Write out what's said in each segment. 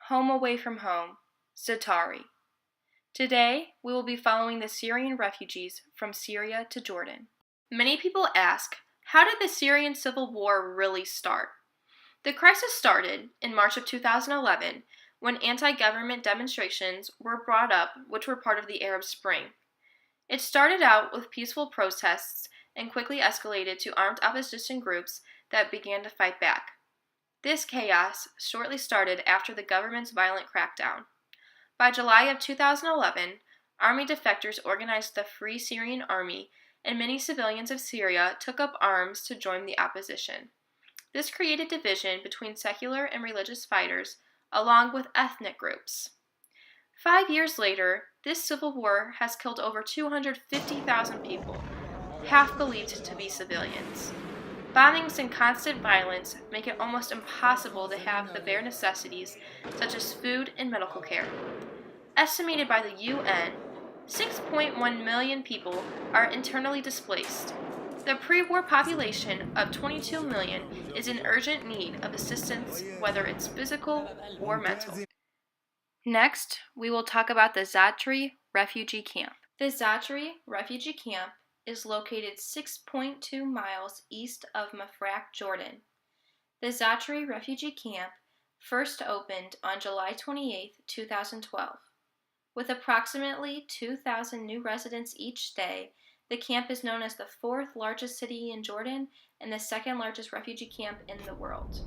Home Away from Home, Zaatari. Today, we will be following the Syrian refugees from Syria to Jordan. Many people ask, how did the Syrian civil war really start? The crisis started in March of 2011 when anti-government demonstrations were brought up, which were part of the Arab Spring. It started out with peaceful protests and quickly escalated to armed opposition groups that began to fight back. This chaos shortly started after the government's violent crackdown. By July of 2011, army defectors organized the Free Syrian Army, and many civilians of Syria took up arms to join the opposition. This created division between secular and religious fighters, along with ethnic groups. 5 years later, this civil war has killed over 250,000 people, half believed to be civilians. Bombings and constant violence make it almost impossible to have the bare necessities such as food and medical care. Estimated by the UN, 6.1 million people are internally displaced. The pre-war population of 22 million is in urgent need of assistance, whether it's physical or mental. Next, we will talk about the Zaatari refugee camp. The Zaatari refugee camp is located 6.2 miles east of Mafraq, Jordan. The Zaatari refugee camp first opened on July 28, 2012. With approximately 2,000 new residents each day, the camp is known as the fourth largest city in Jordan and the second largest refugee camp in the world.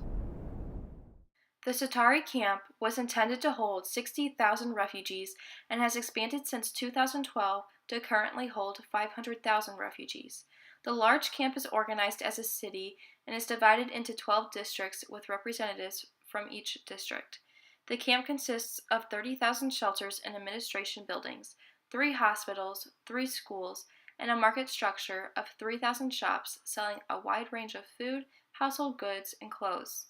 The Zaatari camp was intended to hold 60,000 refugees and has expanded since 2012 to currently hold 500,000 refugees. The large camp is organized as a city and is divided into 12 districts with representatives from each district. The camp consists of 30,000 shelters and administration buildings, 3 hospitals, 3 schools, and a market structure of 3,000 shops selling a wide range of food, household goods, and clothes.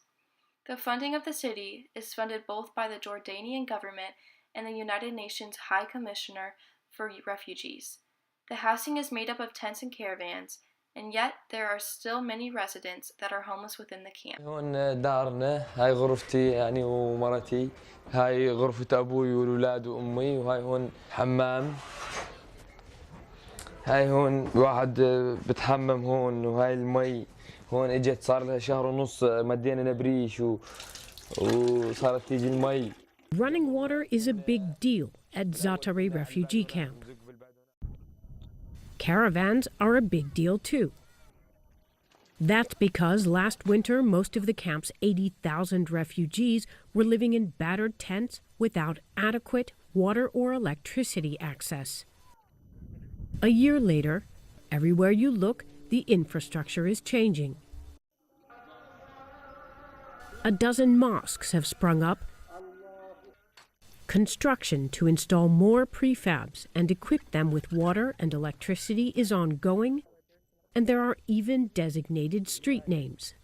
The funding of the city is funded both by the Jordanian government and the United Nations High Commissioner for Refugees. The housing is made up of tents and caravans, and yet there are still many residents that are homeless within the camp. هون دارنا هاي غرفتي يعني ومرتي هاي غرفة أبوي والولاد وأمي وهاي هون حمام هاي هون واحد بتحمم هون وهاي المي هون اجت صار لها شهر ونص مدينا نبريش وصارت تيجي المي. Running water is a big deal at Zaatari refugee camp. Caravans are a big deal too. That's because last winter most of the camp's 80,000 refugees were living in battered tents without adequate water or electricity access. A year later, everywhere you look, the infrastructure is changing. A dozen mosques have sprung up. Construction to install more prefabs and equip them with water and electricity is ongoing, and there are even designated street names.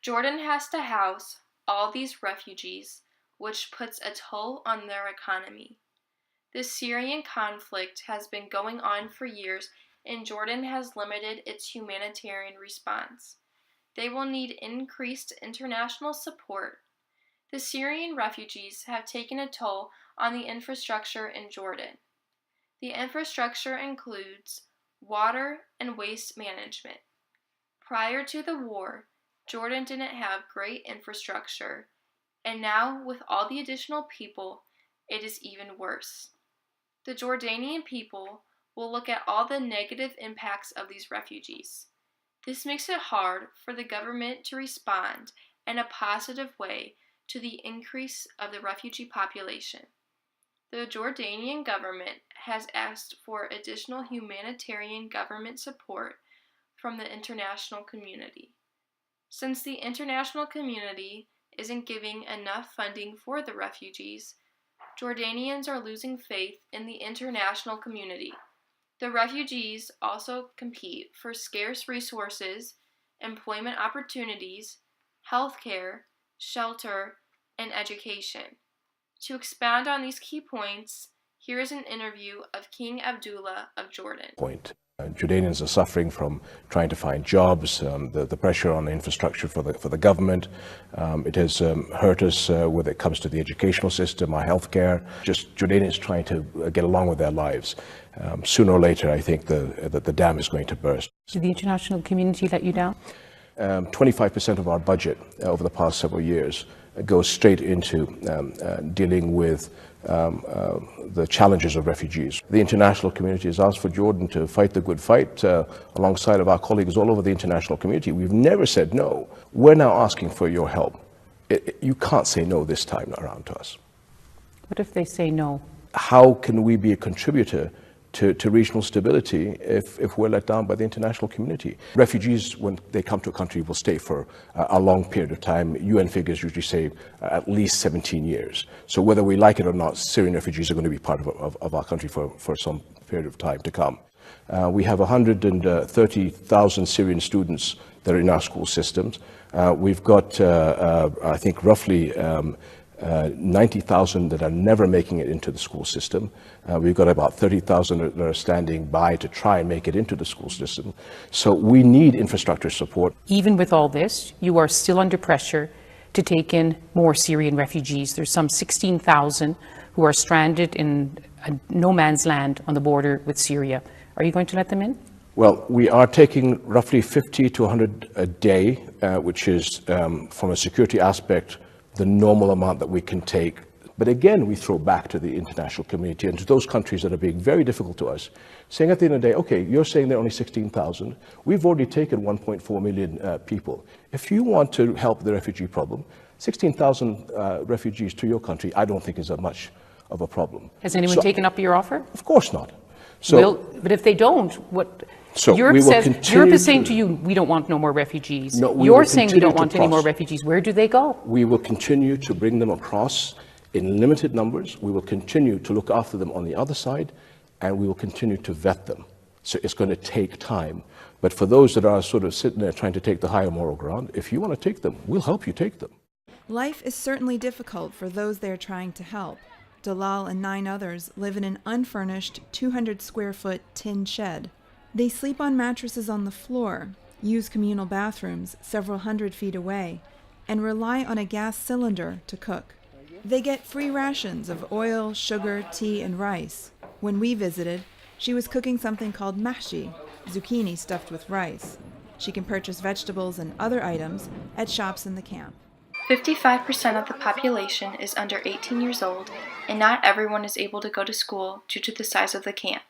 Jordan has to house all these refugees, which puts a toll on their economy. The Syrian conflict has been going on for years, and Jordan has limited its humanitarian response. They will need increased international support. The Syrian refugees have taken a toll on the infrastructure in Jordan. The infrastructure includes water and waste management. Prior to the war, Jordan didn't have great infrastructure, and now with all the additional people, it is even worse. The Jordanian people will look at all the negative impacts of these refugees. This makes it hard for the government to respond in a positive way to the increase of the refugee population. The Jordanian government has asked for additional humanitarian government support from the international community. Since the international community isn't giving enough funding for the refugees, Jordanians are losing faith in the international community. The refugees also compete for scarce resources, employment opportunities, health care, shelter, and education. To expound on these key points, here is an interview of King Abdullah of Jordan. Jordanians are suffering from trying to find jobs, the pressure on the infrastructure for the government. It has hurt us when it comes to the educational system, our healthcare. Just Jordanians trying to get along with their lives. Sooner or later, I think the dam is going to burst. Did the international community let you down? 25% of our budget over the past several years goes straight into dealing with the challenges of refugees. The international community has asked for Jordan to fight the good fight alongside of our colleagues all over the international community. We've never said no. We're now asking for your help. You can't say no this time around to us. What if they say no? How can we be a contributor to regional stability if we're let down by the international community? Refugees, when they come to a country, will stay for a long period of time. UN figures usually say at least 17 years. So whether we like it or not, Syrian refugees are going to be part of our country for some period of time to come. We have 130,000 Syrian students that are in our school systems. We've got, I think, roughly 90,000 that are never making it into the school system. We've got about 30,000 that are standing by to try and make it into the school system. So we need infrastructure support. Even with all this, you are still under pressure to take in more Syrian refugees. There's some 16,000 who are stranded in a no man's land on the border with Syria. Are you going to let them in? Well, we are taking roughly 50 to 100 a day, which is, from a security aspect, the normal amount that we can take. But again, we throw back to the international community and to those countries that are being very difficult to us, saying at the end of the day, okay, you're saying there are only 16,000. We've already taken 1.4 million people. If you want to help the refugee problem, 16,000 refugees to your country, I don't think is that much of a problem. Has anyone taken up your offer? Of course not. So, but if they don't, what? So Europe is saying to you, we don't want no more refugees. No, You're saying we don't want any more refugees. Where do they go? We will continue to bring them across in limited numbers. We will continue to look after them on the other side, and we will continue to vet them. So it's going to take time. But for those that are sort of sitting there trying to take the higher moral ground, if you want to take them, we'll help you take them. Life is certainly difficult for those they're trying to help. Dalal and 9 others live in an unfurnished 200-square-foot tin shed. They sleep on mattresses on the floor, use communal bathrooms several hundred feet away, and rely on a gas cylinder to cook. They get free rations of oil, sugar, tea, and rice. When we visited, she was cooking something called mahshi, zucchini stuffed with rice. She can purchase vegetables and other items at shops in the camp. 55% of the population is under 18 years old, and not everyone is able to go to school due to the size of the camp.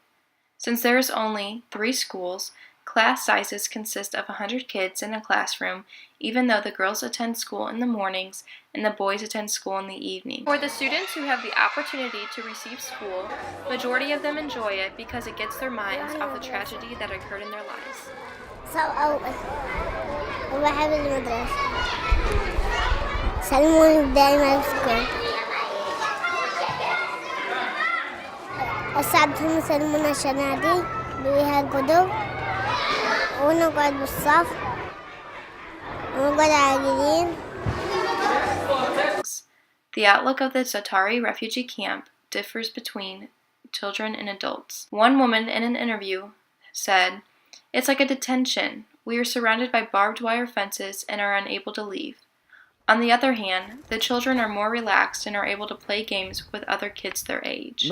Since there is only 3 schools, class sizes consist of 100 kids in a classroom, even though the girls attend school in the mornings and the boys attend school in the evening. For the students who have the opportunity to receive school, majority of them enjoy it because it gets their minds off the tragedy that occurred in their lives. وبحب المدرسة. سلموني دايما في السكول. أساعدهم يسلمونا شنادي بيها كتب ونقعد بالصف ونقعد عاجلين. The outlook of the Zaatari refugee camp differs between children and adults. One woman in an interview said, "It's like a detention. We are surrounded by barbed wire fences and are unable to leave." On the other hand, the children are more relaxed and are able to play games with other kids their age.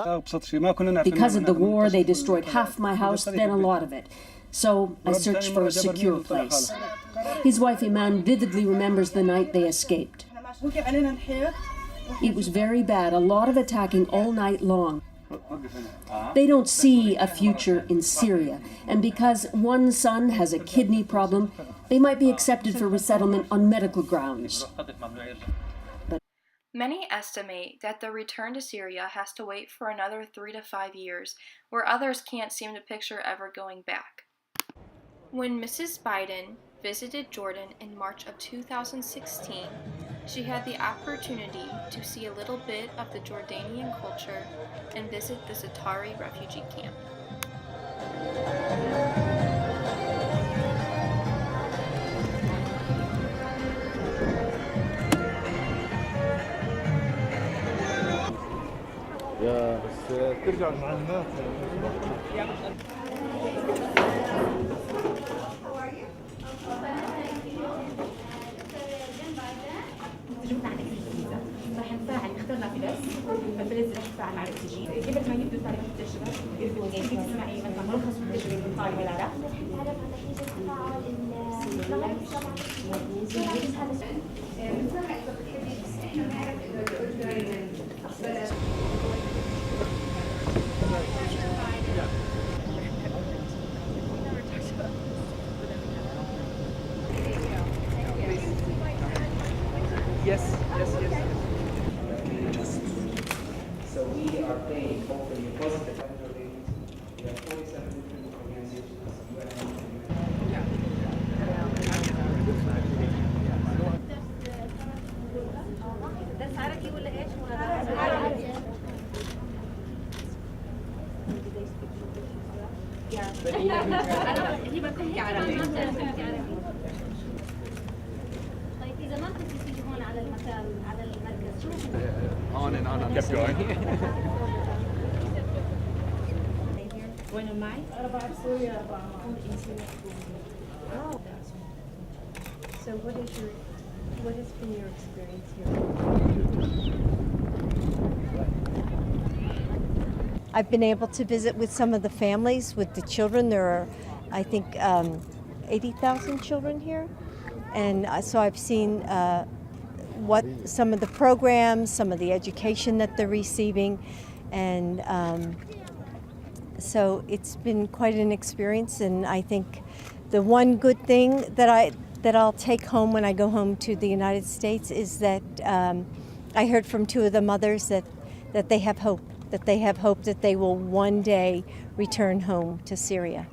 Because of the war, they destroyed half my house, then a lot of it. So I searched for a secure place. His wife Iman vividly remembers the night they escaped. It was very bad, a lot of attacking all night long. They don't see a future in Syria, and because one son has a kidney problem, they might be accepted for resettlement on medical grounds. Many estimate that the return to Syria has to wait for another 3 to 5 years, where others can't seem to picture ever going back. When Mrs. Biden visited Jordan in March of 2016, she had the opportunity to see a little bit of the Jordanian culture and visit the Zaatari refugee camp. يا بس ترجع مع الناس Yes. So we are paying hopefully a positive ratings. We have 47 different organizations, On and on. Kept going. So what has been your experience here? I've been able to visit with some of the families, with the children. There are, I think, 80,000 children here. And so I've seen what some of the programs, some of the education that they're receiving. And so it's been quite an experience. And I think the one good thing that I'll take home when I go home to the United States is that I heard from two of the mothers that they have hope, that they will one day return home to Syria.